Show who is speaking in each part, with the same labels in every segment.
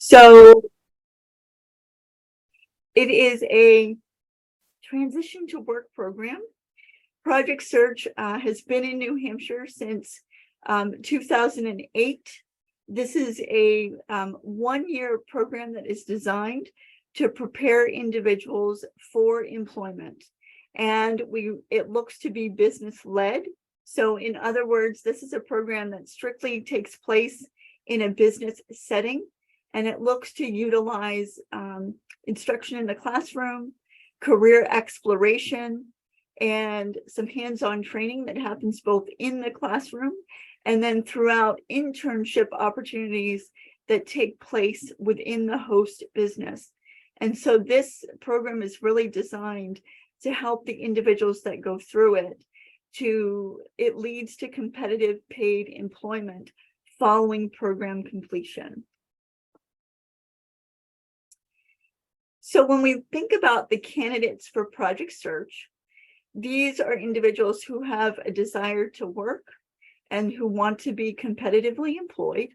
Speaker 1: So it is a transition to work program. Project Search has been in New Hampshire since 2008. This is a one-year program that is designed to prepare individuals for employment. And it looks to be business-led. So in other words, this is a program that strictly takes place in a business setting, and it looks to utilize instruction in the classroom, career exploration, and some hands-on training that happens both in the classroom and then throughout internship opportunities that take place within the host business. And so this program is really designed to help the individuals that go through it. It leads to competitive paid employment following program completion. So when we think about the candidates for Project Search, these are individuals who have a desire to work and who want to be competitively employed.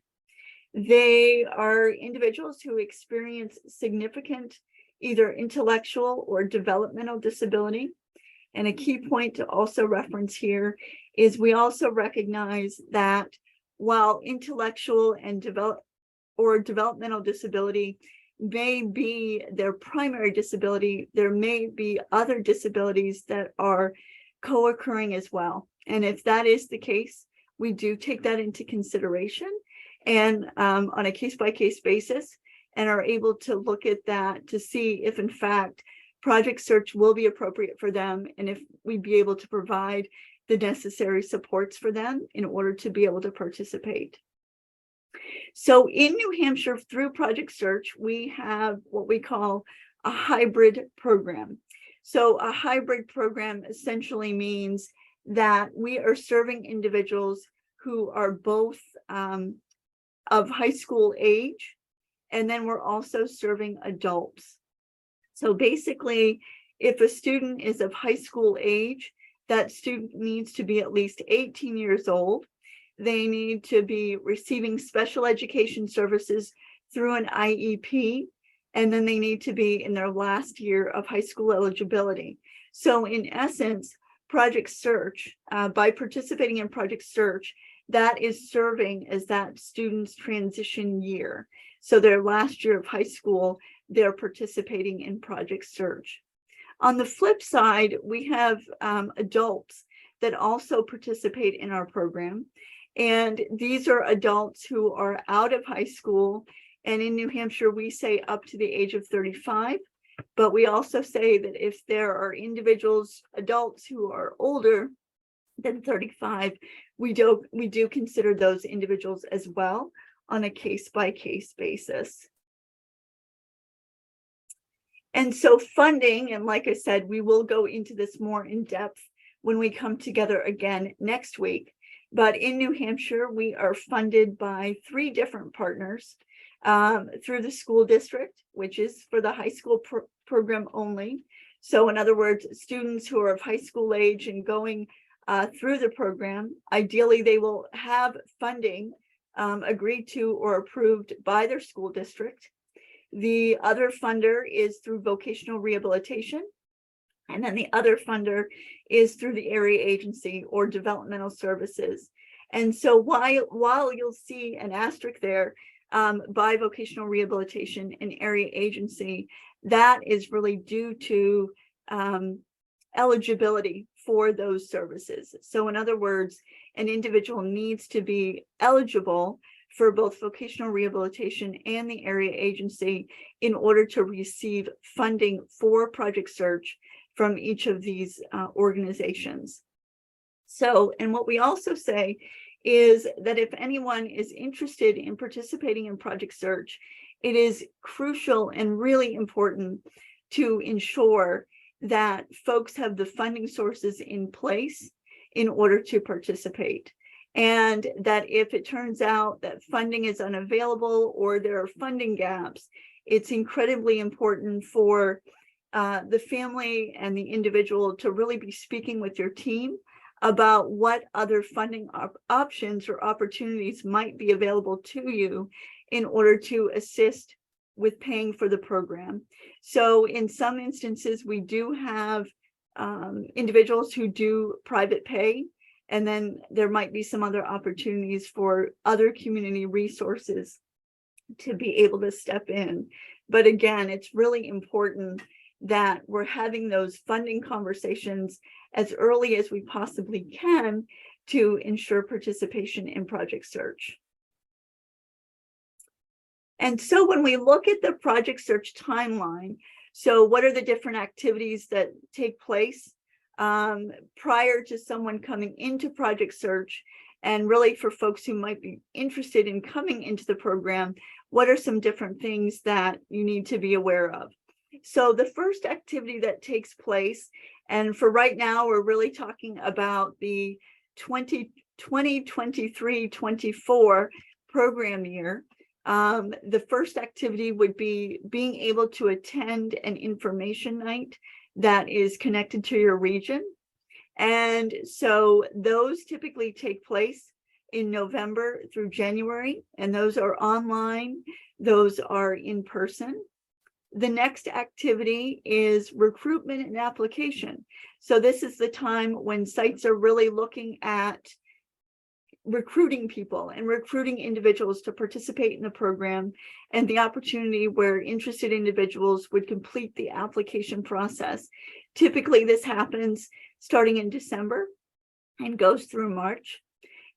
Speaker 1: They are individuals who experience significant either intellectual or developmental disability. And a key point to also reference here is we also recognize that while intellectual and developmental disability may be their primary disability, there may be other disabilities that are co-occurring as well. And if that is the case, we do take that into consideration and on a case-by-case basis, and are able to look at that to see if in fact Project Search will be appropriate for them, and if we'd be able to provide the necessary supports for them in order to be able to participate. So in New Hampshire, through Project Search, we have what we call a hybrid program. So a hybrid program essentially means that we are serving individuals who are both of high school age, and then we're also serving adults. So basically, if a student is of high school age, that student needs to be at least 18 years old. They need to be receiving special education services through an IEP, and then they need to be in their last year of high school eligibility. So in essence, Project Search, by participating in Project Search, that is serving as that student's transition year. So their last year of high school, they're participating in Project Search. On the flip side, we have adults that also participate in our program. And these are adults who are out of high school. And in New Hampshire, we say up to the age of 35. But we also say that if there are individuals, adults who are older than 35, we do consider those individuals as well on a case-by-case basis. And so funding, and like I said, we will go into this more in depth when we come together again next week. But in New Hampshire, we are funded by 3 different partners through the school district, which is for the high school program only. So in other words, students who are of high school age and going through the program, ideally they will have funding agreed to or approved by their school district. The other funder is through vocational rehabilitation. And then the other funder is through the area agency or developmental services. And so while you'll see an asterisk there by vocational rehabilitation and area agency, that is really due to eligibility for those services. So in other words, an individual needs to be eligible for both vocational rehabilitation and the area agency in order to receive funding for Project Search from each of these organizations. So, and what we also say is that if anyone is interested in participating in Project Search, it is crucial and really important to ensure that folks have the funding sources in place in order to participate. And that if it turns out that funding is unavailable or there are funding gaps, it's incredibly important for the family and the individual to really be speaking with your team about what other funding options or opportunities might be available to you in order to assist with paying for the program. So in some instances, we do have individuals who do private pay, and then there might be some other opportunities for other community resources to be able to step in. But again, it's really important that we're having those funding conversations as early as we possibly can to ensure participation in Project Search. And so when we look at the Project Search timeline, so what are the different activities that take place prior to someone coming into Project Search, and really for folks who might be interested in coming into the program, what are some different things that you need to be aware of? So the first activity that takes place, and for right now, we're really talking about the 2023-24 program year. The first activity would be being able to attend an information night that is connected to your region. And so those typically take place in November through January, and those are online, those are in person. The next activity is recruitment and application. So this is the time when sites are really looking at recruiting people and recruiting individuals to participate in the program, and the opportunity where interested individuals would complete the application process. Typically, this happens starting in December and goes through March.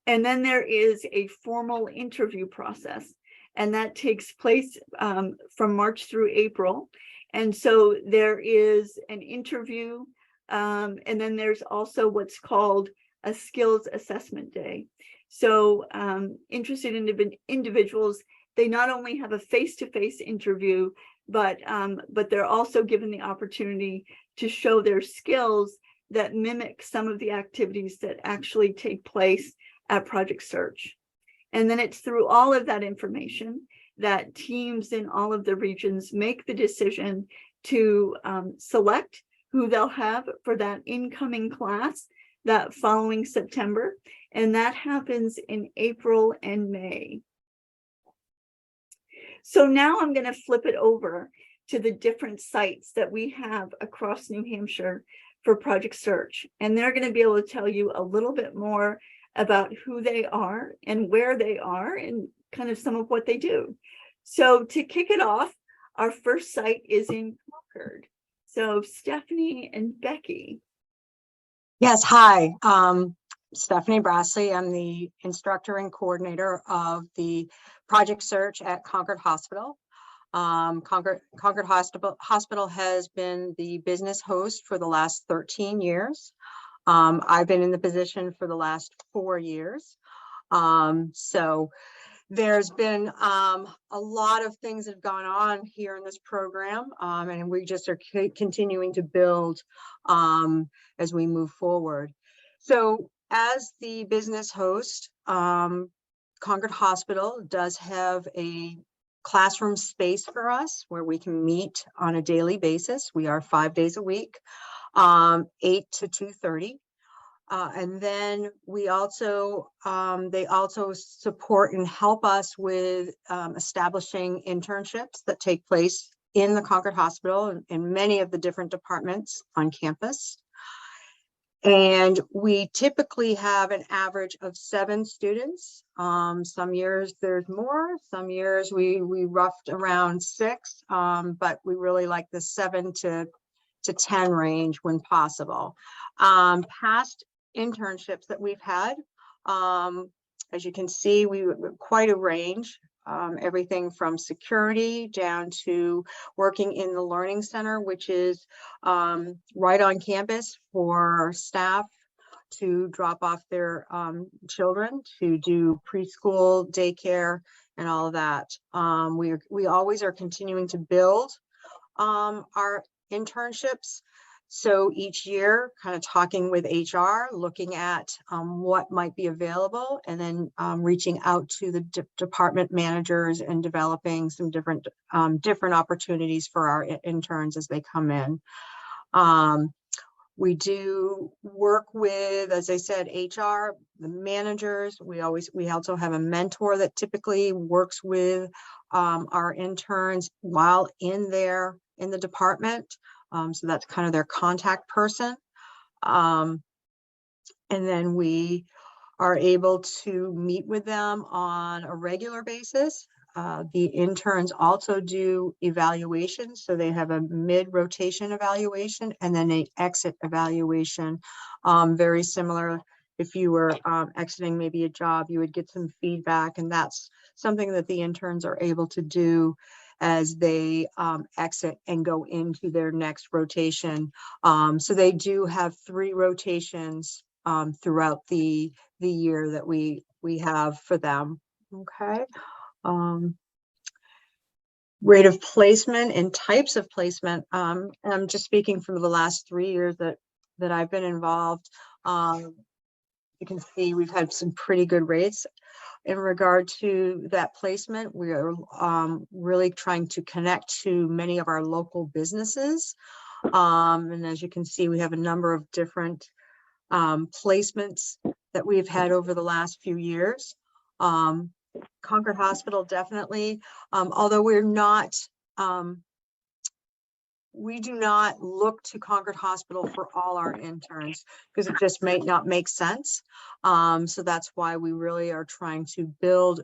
Speaker 1: And then there is a formal interview process, and that takes place from March through April. And so there is an interview, and then there's also what's called a skills assessment day. So interested individuals, they not only have a face-to-face interview, but they're also given the opportunity to show their skills that mimic some of the activities that actually take place at Project Search. And then it's through all of that information that teams in all of the regions make the decision to select who they'll have for that incoming class that following September. And that happens in April and May. So now I'm going to flip it over to the different sites that we have across New Hampshire for Project Search. And they're going to be able to tell you a little bit more about who they are and where they are and kind of some of what they do. So to kick it off, our first site is in Concord. So Stephanie and Becky.
Speaker 2: Yes, hi. Stephanie Brassley. I'm the instructor and coordinator of the Project Search at Concord Hospital. Concord Hospital has been the business host for the last 13 years. I've been in the position for the last 4 years. So there's been a lot of things that have gone on here in this program, and we just are continuing to build as we move forward. So as the business host, Concord Hospital does have a classroom space for us where we can meet on a daily basis. We are 5 days a week, 8 to 2:30. And then we also, they also support and help us with establishing internships that take place in the Concord Hospital in many of the different departments on campus. And we typically have an average of 7 students. Some years there's more, some years we roughed around 6, but we really like the 7 to 10 range when possible. Past internships that we've had, as you can see, we quite a range, everything from security down to working in the Learning Center, which is right on campus for staff to drop off their children, to do preschool, daycare, and all of that. We always are continuing to build our internships. So each year, kind of talking with HR, looking at what might be available, and then reaching out to the department managers and developing some different opportunities for our interns as they come in. We do work with, as I said, HR, the managers. We also have a mentor that typically works with our interns while in the department. So that's kind of their contact person. And then we are able to meet with them on a regular basis. The interns also do evaluations, so they have a mid-rotation evaluation and then an exit evaluation. Very similar, if you were exiting maybe a job, you would get some feedback, and that's something that the interns are able to do as they exit and go into their next rotation. So they do have 3 rotations throughout the year that we have for them. Okay. Rate of placement and types of placement. I'm just speaking from the last 3 years that I've been involved. You can see we've had some pretty good rates in regard to that placement. We are really trying to connect to many of our local businesses. And as you can see, we have a number of different placements that we've had over the last few years. Concord Hospital, definitely, although we do not look to Concord Hospital for all our interns because it just may not make sense. So that's why we really are trying to build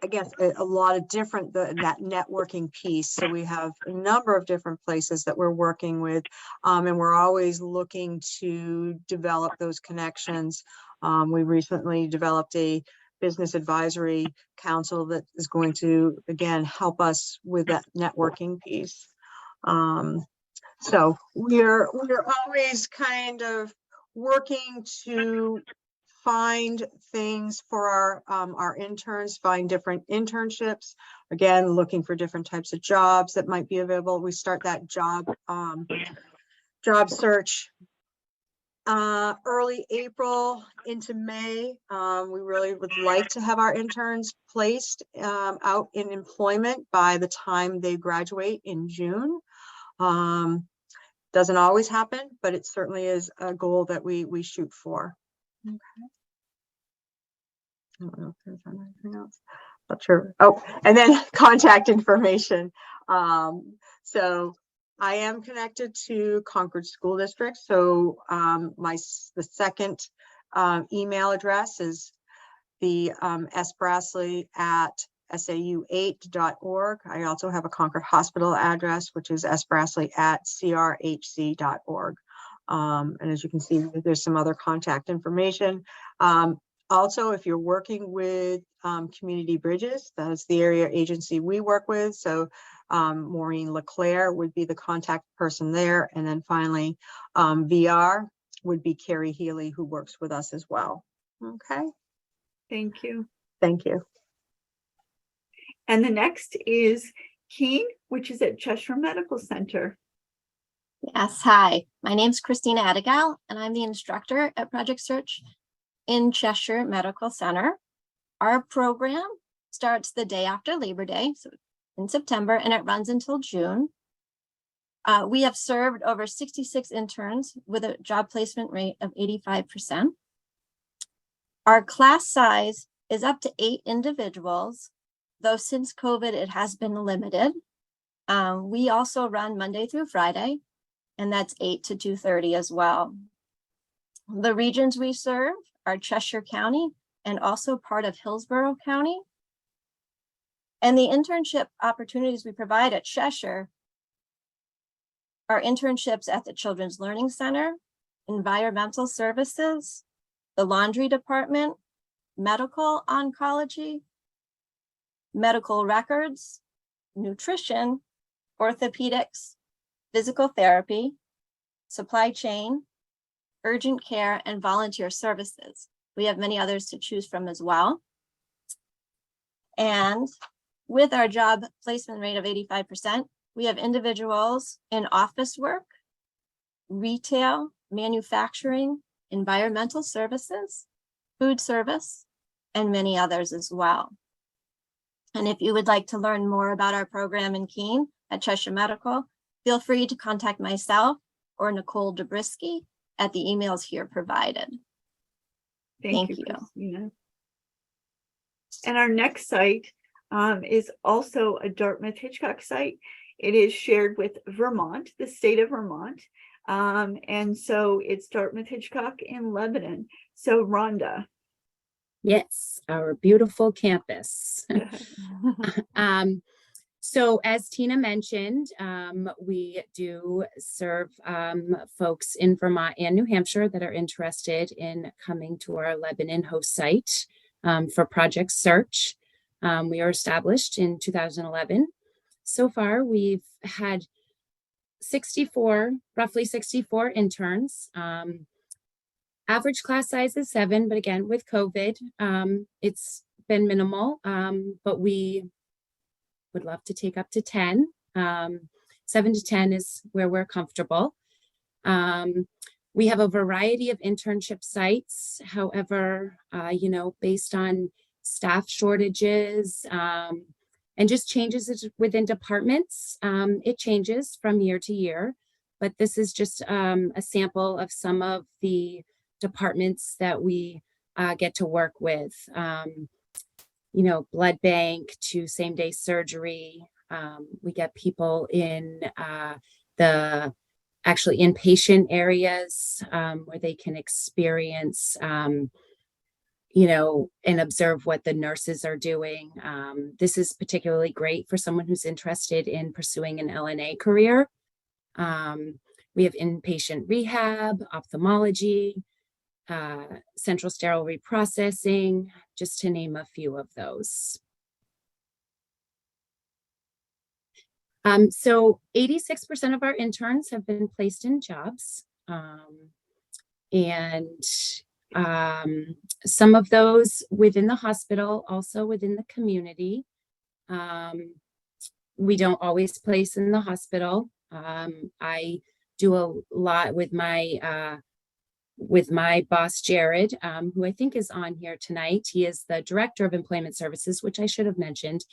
Speaker 2: I guess a lot of different, that networking piece. So we have a number of different places that we're working with, and we're always looking to develop those connections. We recently developed a business advisory council that is going to, again, help us with that networking piece. So we're always kind of working to find things for our interns, find different internships, again, looking for different types of jobs that might be available. We start that job search early April into May. We really would like to have our interns placed out in employment by the time they graduate in June. Doesn't always happen, but it certainly is a goal that we shoot for. Okay. I don't know if there's anything else. Not sure. Oh, and then contact information. So I am connected to Concord School District. So the second email address is the sbrassley@sau8.org. I also have a Concord Hospital address, which is sbrassley@crhc.org. And as you can see, there's some other contact information. Also, if you're working with Community Bridges, that's the area agency we work with. So Maureen LeClaire would be the contact person there. And then finally, VR would be Carrie Healy, who works with us as well. Okay.
Speaker 1: Thank you.
Speaker 2: Thank you.
Speaker 1: And the next is Keene, which is at Cheshire Medical Center.
Speaker 3: Yes, hi. My name's Christina Adigal, and I'm the instructor at Project Search in Cheshire Medical Center. Our program starts the day after Labor Day, so in September, and it runs until June. We have served over 66 interns with a job placement rate of 85%. Our class size is up to 8 individuals, though since COVID, it has been limited. We also run Monday through Friday, and that's 8 to 2:30 as well. The regions we serve are Cheshire County and also part of Hillsborough County. And the internship opportunities we provide at Cheshire are internships at the Children's Learning Center, Environmental Services, the Laundry Department, Medical Oncology, Medical Records, Nutrition, Orthopedics, Physical Therapy, Supply Chain, Urgent Care, and Volunteer Services. We have many others to choose from as well. And with our job placement rate of 85%, we have individuals in office work, retail, manufacturing, environmental services, food service, and many others as well. And if you would like to learn more about our program in Keene at Cheshire Medical, feel free to contact myself or Nicole Dobrisky at the emails here provided.
Speaker 1: Thank you, Christina. And our next site is also a Dartmouth Hitchcock site. It is shared with Vermont, the state of Vermont. And so it's Dartmouth Hitchcock in Lebanon. So Rhonda.
Speaker 4: Yes, our beautiful campus. So as Tina mentioned, we do serve folks in Vermont and New Hampshire that are interested in coming to our Lebanon host site for Project Search. We are established in 2011. So far, we've had roughly 64 interns. Average class size is 7, but again, with COVID, it's been minimal, but we would love to take up to 10. 7 to 10 is where we're comfortable. We have a variety of internship sites. However, based on staff shortages and just changes within departments, it changes from year to year. But this is just a sample of some of the departments that we get to work with. Blood bank to same-day surgery. We get people in the actually inpatient areas where they can experience, and observe what the nurses are doing. This is particularly great for someone who's interested in pursuing an LNA career. We have inpatient rehab, ophthalmology, central sterile reprocessing, just to name a few of those. So 86% of our interns have been placed in jobs. And some of those within the hospital, also within the community. We don't always place in the hospital. I do a lot with my boss, Jared, who I think is on here tonight. He is the Director of Employment Services, which I should have mentioned.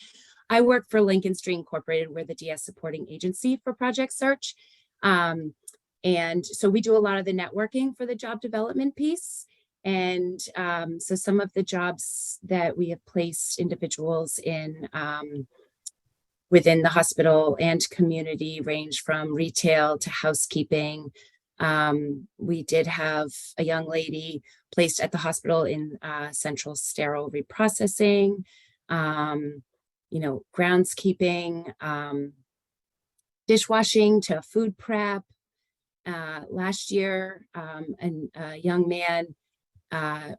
Speaker 4: I work for Lincoln Street Incorporated. We're the DS supporting agency for Project Search. And so we do a lot of the networking for the job development piece. And so some of the jobs that we have placed individuals in within the hospital and community range from retail to housekeeping. We did have a young lady placed at the hospital in central sterile reprocessing, groundskeeping, dishwashing to food prep. Last year, a young man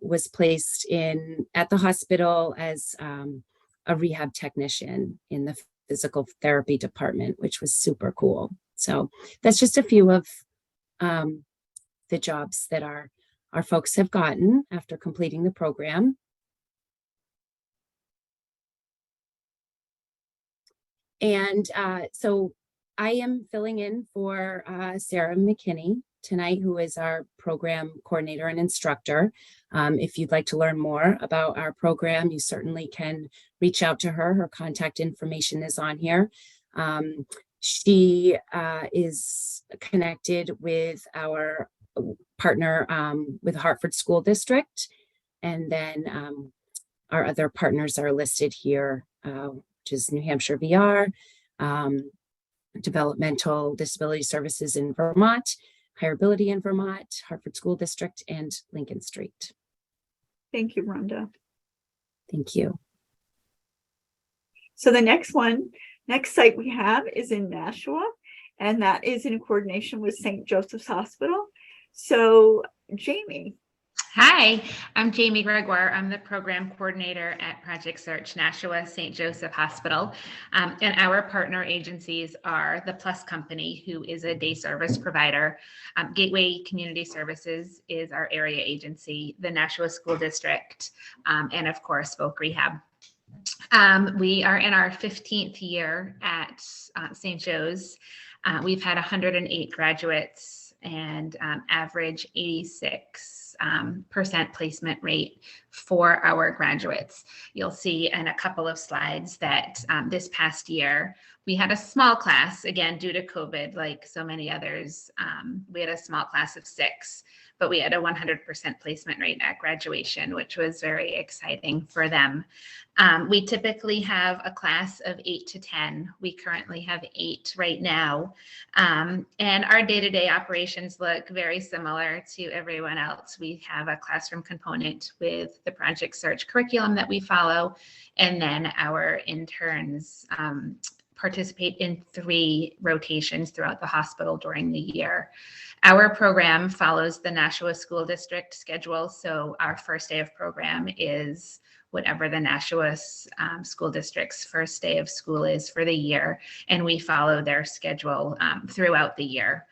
Speaker 4: was placed at the hospital as a rehab technician in the physical therapy department, which was super cool. So that's just a few of the jobs that our folks have gotten after completing the program. And so I am filling in for Sarah McKinney tonight, who is our program coordinator and instructor. If you'd like to learn more about our program, you certainly can reach out to her. Her contact information is on here. She is connected with our partner with Hartford School District. And then our other partners are listed here, which is New Hampshire VR, Developmental Disability Services in Vermont, Hireability in Vermont, Hartford School District, and Lincoln Street.
Speaker 1: Thank you, Rhonda.
Speaker 4: Thank you.
Speaker 1: So the next site we have is in Nashua, and that is in coordination with St. Joseph's Hospital. So Jamie.
Speaker 5: Hi, I'm Jamie Gregoire. I'm the program coordinator at Project Search Nashua St. Joseph Hospital. And our partner agencies are the Plus Company, who is a day service provider. Gateway Community Services is our area agency, the Nashua School District, and of course, Folk Rehab. We are in our 15th year at St. Joe's. We've had 108 graduates and average 86% placement rate for our graduates. You'll see in a couple of slides that this past year, we had a small class, again, due to COVID, like so many others. We had a small class of 6, but we had a 100% placement rate at graduation, which was very exciting for them. We typically have a class of 8 to 10. We currently have 8 right now. And our day-to-day operations look very similar to everyone else. We have a classroom component with the Project Search curriculum that we follow, and then our interns participate in 3 rotations throughout the hospital during the year. Our program follows the Nashua School District schedule. So our first day of program is whatever the Nashua School District's first day of school is for the year. And we follow their schedule throughout the year.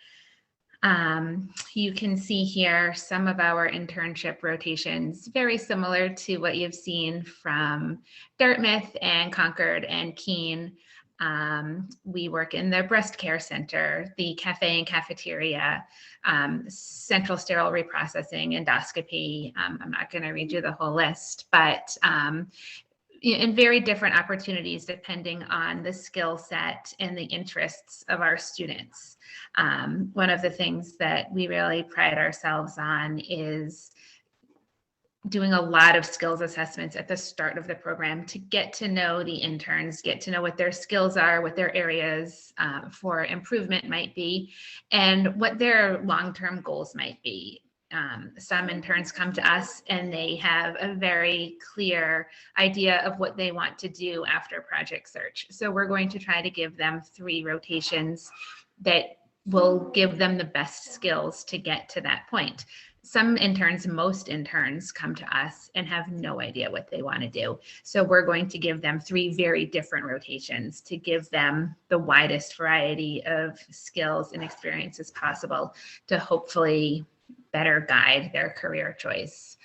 Speaker 5: You can see here some of our internship rotations, very similar to what you've seen from Dartmouth and Concord and Keene. We work in the breast care center, the cafe and cafeteria, central sterile reprocessing, endoscopy. I'm not going to read you the whole list, but in very different opportunities depending on the skill set and the interests of our students. One of the things that we really pride ourselves on is doing a lot of skills assessments at the start of the program to get to know the interns, get to know what their skills are, what their areas for improvement might be, and what their long-term goals might be. Some interns come to us and they have a very clear idea of what they want to do after Project Search. So we're going to try to give them 3 rotations that will give them the best skills to get to that point. Some interns, most interns come to us and have no idea what they want to do. So we're going to give them 3 very different rotations to give them the widest variety of skills and experiences possible to hopefully better guide their career choice.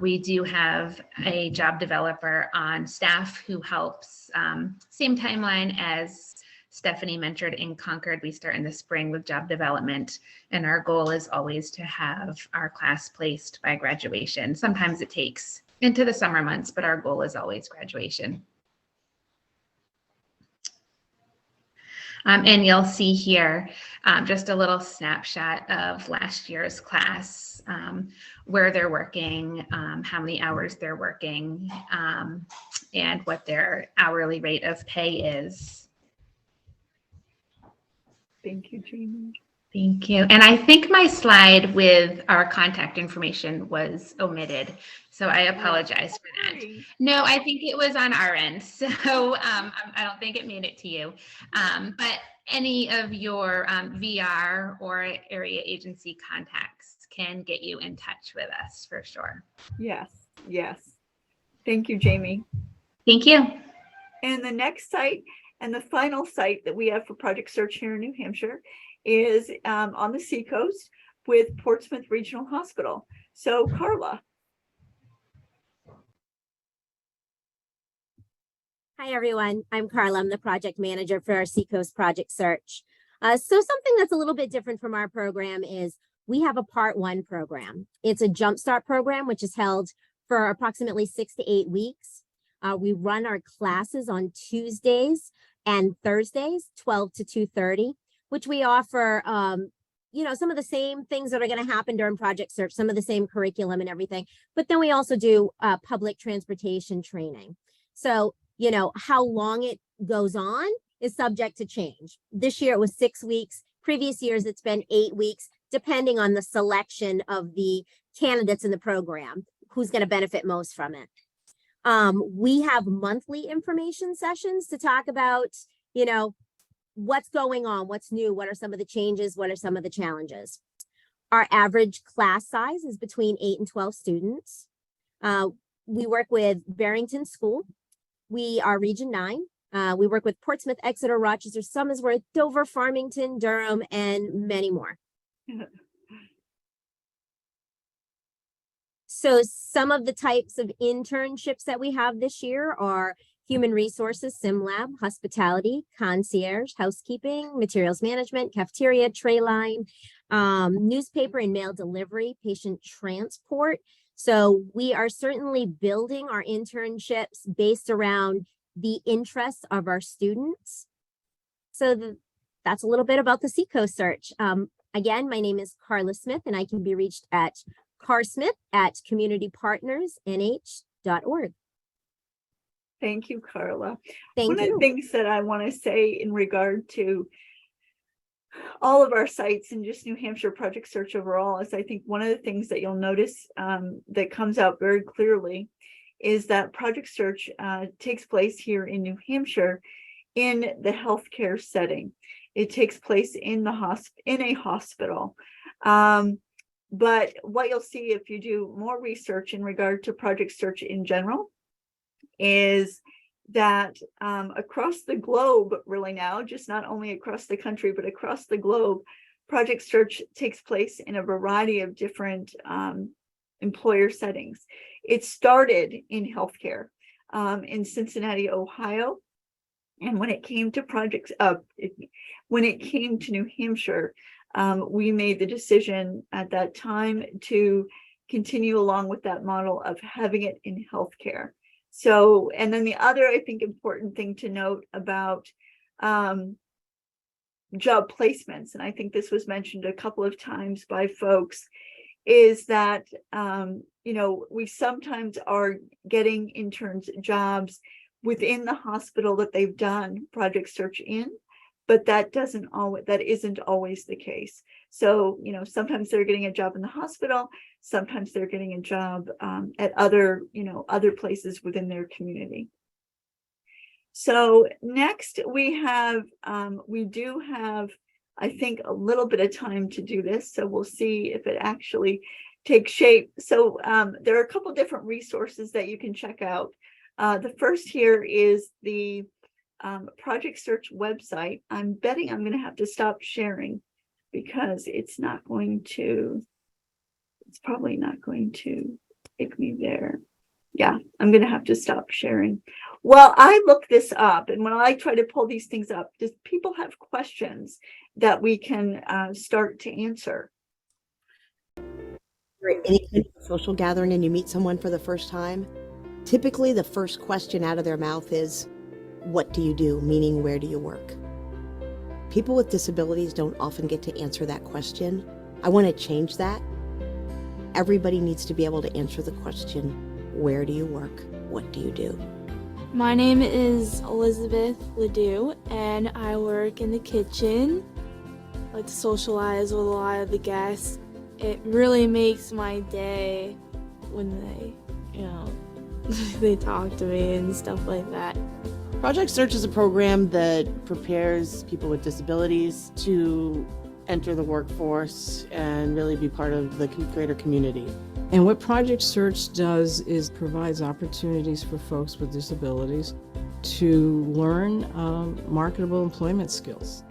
Speaker 5: We do have a job developer on staff who helps, same timeline as Stephanie mentored in Concord. We start in the spring with job development, and our goal is always to have our class placed by graduation. Sometimes it takes into the summer months, but our goal is always graduation. And you'll see here just a little snapshot of last year's class, where they're working, how many hours they're working, and what their hourly rate of pay is.
Speaker 1: Thank you, Jamie.
Speaker 5: Thank you. And I think my slide with our contact information was omitted. So I apologize for that. No, I think it was on our end. So I don't think it made it to you. But any of your VR or area agency contacts can get you in touch with us for sure.
Speaker 1: Yes, yes. Thank you, Jamie.
Speaker 5: Thank you.
Speaker 1: And the next site and the final site that we have for Project Search here in New Hampshire is on the Seacoast with Portsmouth Regional Hospital. So Carla.
Speaker 6: Hi, everyone. I'm Carla. I'm the project manager for our Seacoast Project Search. So something that's a little bit different from our program is we have a Part 1 program. It's a Jumpstart program, which is held for approximately 6 to 8 weeks. We run our classes on Tuesdays and Thursdays, 12 to 2:30, which we offer, some of the same things that are going to happen during Project Search, some of the same curriculum and everything. But then we also do public transportation training. So, how long it goes on is subject to change. This year it was 6 weeks. Previous years it's been 8 weeks, depending on the selection of the candidates in the program, who's going to benefit most from it. We have monthly information sessions to talk about, what's going on, what's new, what are some of the changes, what are some of the challenges. Our average class size is between 8 and 12 students. We work with Barrington School. We are Region 9. We work with Portsmouth, Exeter, Rochester, Somersworth, Dover, Farmington, Durham, and many more. So some of the types of internships that we have this year are human resources, sim lab, hospitality, concierge, housekeeping, materials management, cafeteria, tray line, newspaper and mail delivery, patient transport. So we are certainly building our internships based around the interests of our students. So that's a little bit about the Seacoast search. Again, my name is Carla Smith, and I can be reached at carsmith@communitypartnersnh.org.
Speaker 1: Thank you, Carla.
Speaker 6: Thank
Speaker 1: One of
Speaker 6: you.
Speaker 1: the things that I want to say in regard to all of our sites and just New Hampshire Project Search overall is I think one of the things that you'll notice that comes out very clearly is that Project Search takes place here in New Hampshire in the healthcare setting. It takes place in a hospital. But what you'll see if you do more research in regard to Project Search in general is that across the globe, really now, just not only across the country, but across the globe, Project Search takes place in a variety of different employer settings. It started in healthcare in Cincinnati, Ohio. And when it came to when it came to New Hampshire, we made the decision at that time to continue along with that model of having it in healthcare. So, and then the other, I think, important thing to note about job placements, and I think this was mentioned a couple of times by folks, is that, we sometimes are getting interns jobs within the hospital that they've done Project Search in, but that isn't always the case. So, sometimes they're getting a job in the hospital, sometimes they're getting a job at other places within their community. So next we do have, I think, a little bit of time to do this. So we'll see if it actually takes shape. So there are a couple different resources that you can check out. The first here is the Project Search website. I'm betting I'm going to have to stop sharing because it's probably not going to take me there. Yeah, I'm going to have to stop sharing. Well, I looked this up, and when I try to pull these things up, does people have questions that we can start to answer?
Speaker 7: You're at any kind of social gathering and you meet someone for the first time, typically the first question out of their mouth is, what do you do? Meaning, where do you work? People with disabilities don't often get to answer that question. I want to change that. Everybody needs to be able to answer the question, where do you work? What do you do?
Speaker 8: My name is Elizabeth Ledoux, and I work in the kitchen. I like to socialize with a lot of the guests. It really makes my day when they, they talk to me and stuff like that.
Speaker 9: Project Search is a program that prepares people with disabilities to enter the workforce and really be part of the greater community.
Speaker 10: And what Project Search does is provides opportunities for folks with disabilities to learn marketable employment skills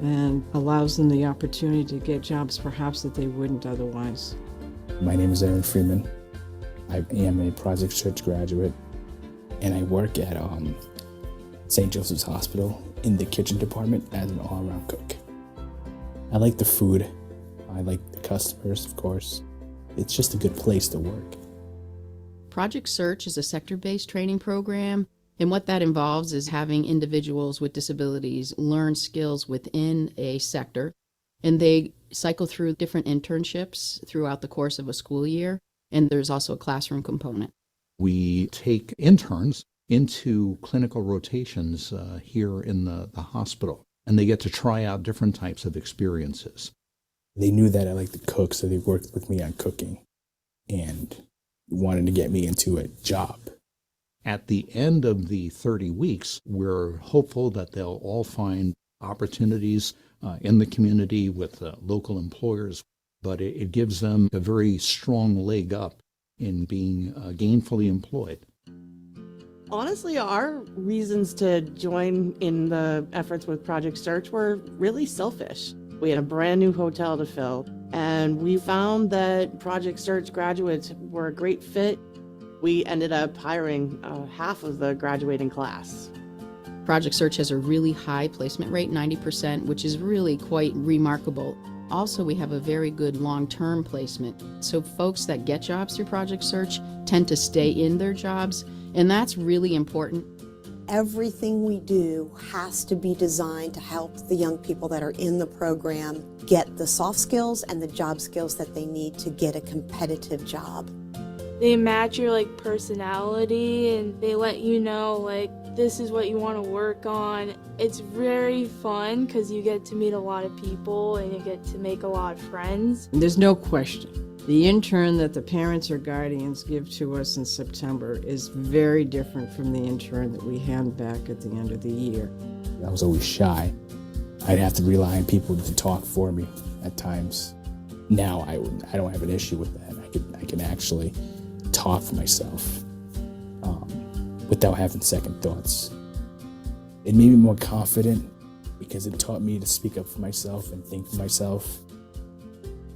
Speaker 10: and allows them the opportunity to get jobs perhaps that they wouldn't otherwise.
Speaker 11: My name is Aaron Freeman. I am a Project Search graduate, and I work at St. Joseph's Hospital in the kitchen department as an all-around cook. I like the food. I like the customers, of course. It's just a good place to work.
Speaker 12: Project Search is a sector-based training program, and what that involves is having individuals with disabilities learn skills within a sector, and they cycle through different internships throughout the course of a school year, and there's also a classroom component.
Speaker 13: We take interns into clinical rotations here in the hospital, and they get to try out different types of experiences.
Speaker 11: They knew that I liked to cook, so they worked with me on cooking and wanted to get me into a job.
Speaker 13: At the end of the 30 weeks, we're hopeful that they'll all find opportunities in the community with local employers, but it gives them a very strong leg up in being gainfully employed.
Speaker 9: Honestly, our reasons to join in the efforts with Project Search were really selfish. We had a brand new hotel to fill, and we found that Project Search graduates were a great fit. We ended up hiring half of the graduating class.
Speaker 12: Project Search has a really high placement rate, 90%, which is really quite remarkable. Also, we have a very good long-term placement. So folks that get jobs through Project Search tend to stay in their jobs, and that's really important.
Speaker 7: Everything we do has to be designed to help the young people that are in the program get the soft skills and the job skills that they need to get a competitive job.
Speaker 8: They match your personality, and they let you know this is what you want to work on. It's very fun because you get to meet a lot of people and you get to make a lot of friends.
Speaker 10: There's no question. The intern that the parents or guardians give to us in September is very different from the intern that we hand back at the end of the year.
Speaker 11: I was always shy. I'd have to rely on people to talk for me at times. Now I don't have an issue with that. I can actually talk for myself without having second thoughts. It made me more confident because it taught me to speak up for myself and think for myself.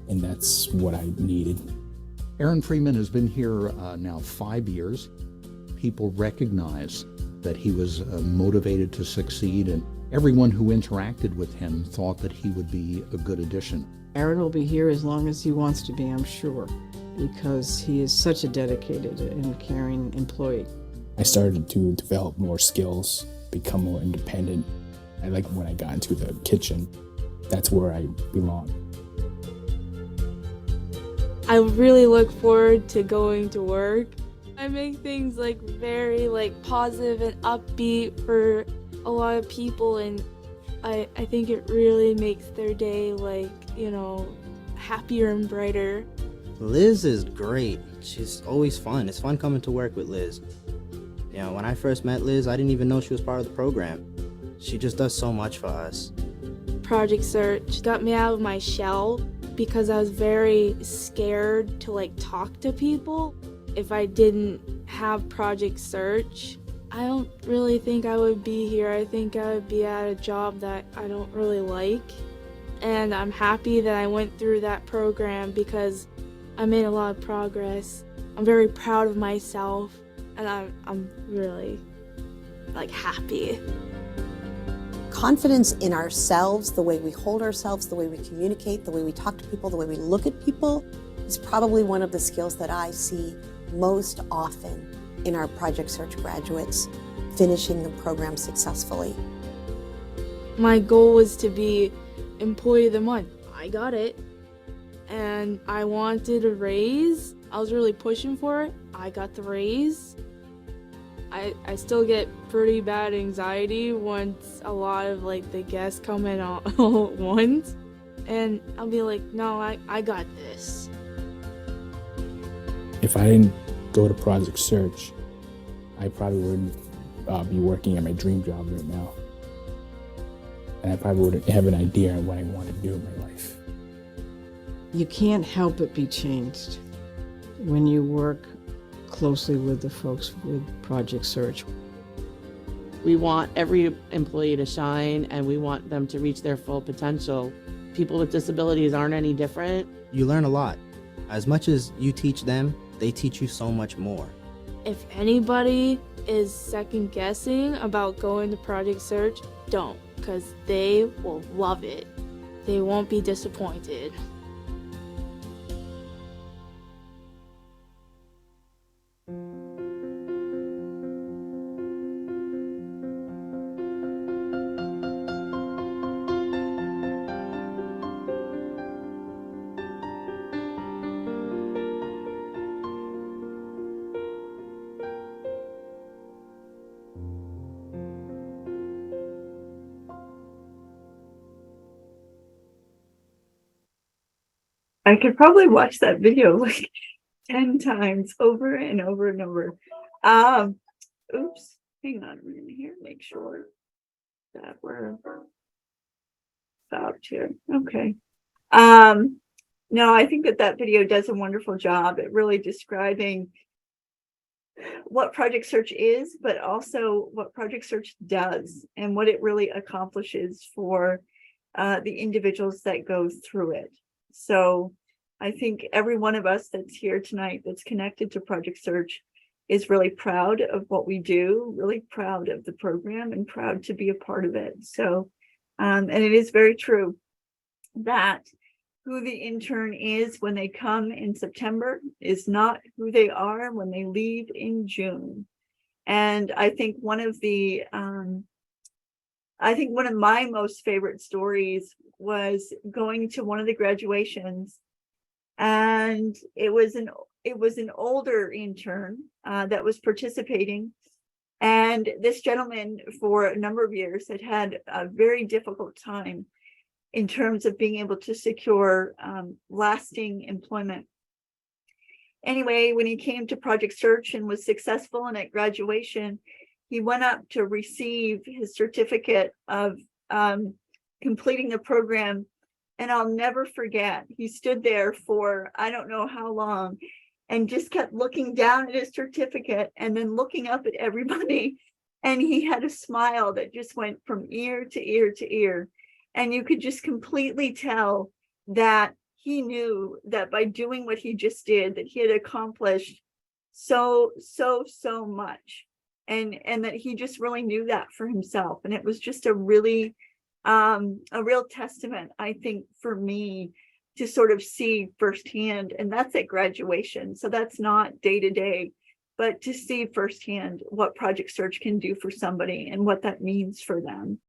Speaker 11: And that's what I needed.
Speaker 13: Aaron Freeman has been here now 5 years. People recognize that he was motivated to succeed, and everyone who interacted with him thought that he would be a good addition.
Speaker 10: Aaron will be here as long as he wants to be, I'm sure, because he is such a dedicated and caring employee.
Speaker 11: I started to develop more skills, become more independent. I like when I got into the kitchen. That's where I belong.
Speaker 8: I really look forward to going to work. I make things very positive and upbeat for a lot of people, and I think it really makes their day happier and brighter.
Speaker 14: Liz is great. She's always fun. It's fun coming to work with Liz. When I first met Liz, I didn't even know she was part of the program. She just does so much for us.
Speaker 8: Project Search got me out of my shell because I was very scared to talk to people. If I didn't have Project Search, I don't really think I would be here. I think I would be at a job that I don't really like. And I'm happy that I went through that program because I made a lot of progress. I'm very proud of myself, and I'm really happy.
Speaker 7: Confidence in ourselves, the way we hold ourselves, the way we communicate, the way we talk to people, the way we look at people, is probably one of the skills that I see most often in our Project Search graduates finishing the program successfully.
Speaker 8: My goal was to be Employee of the Month. I got it. And I wanted a raise. I was really pushing for it. I got the raise. I still get pretty bad anxiety once a lot of the guests come in all at once. And I'll be no, I got this.
Speaker 11: If I didn't go to Project Search, I probably wouldn't be working at my dream job right now. And I probably wouldn't have an idea of what I want to do in my life.
Speaker 10: You can't help but be changed when you work closely with the folks with Project Search.
Speaker 9: We want every employee to shine, and we want them to reach their full potential. People with disabilities aren't any different.
Speaker 14: You learn a lot. As much as you teach them, they teach you so much more.
Speaker 8: If anybody is second guessing about going to Project Search, don't, because they will love it. They won't be disappointed.
Speaker 1: I could probably watch that video 10 times over and over and over. Oops, hang on a minute here, make sure that we're stopped here. Okay. No, I think that video does a wonderful job at really describing what Project Search is, but also what Project Search does and what it really accomplishes for the individuals that go through it. So I think every one of us that's here tonight that's connected to Project Search is really proud of what we do, really proud of the program, and proud to be a part of it. So, and it is very true that who the intern is when they come in September is not who they are when they leave in June. And I think one of my most favorite stories was going to one of the graduations, and it was an older intern that was participating. And this gentleman, for a number of years, had a very difficult time in terms of being able to secure lasting employment. Anyway, when he came to Project Search and was successful, and at graduation, he went up to receive his certificate of completing the program. And I'll never forget, he stood there for I don't know how long and just kept looking down at his certificate and then looking up at everybody. And he had a smile that just went from ear to ear to ear. And you could just completely tell that he knew that by doing what he just did, that he had accomplished so much. And that he just really knew that for himself. And it was just a real testament, I think, for me to sort of see firsthand. And that's at graduation. So that's not day to day, but to see firsthand what Project Search can do for somebody and what that means for them.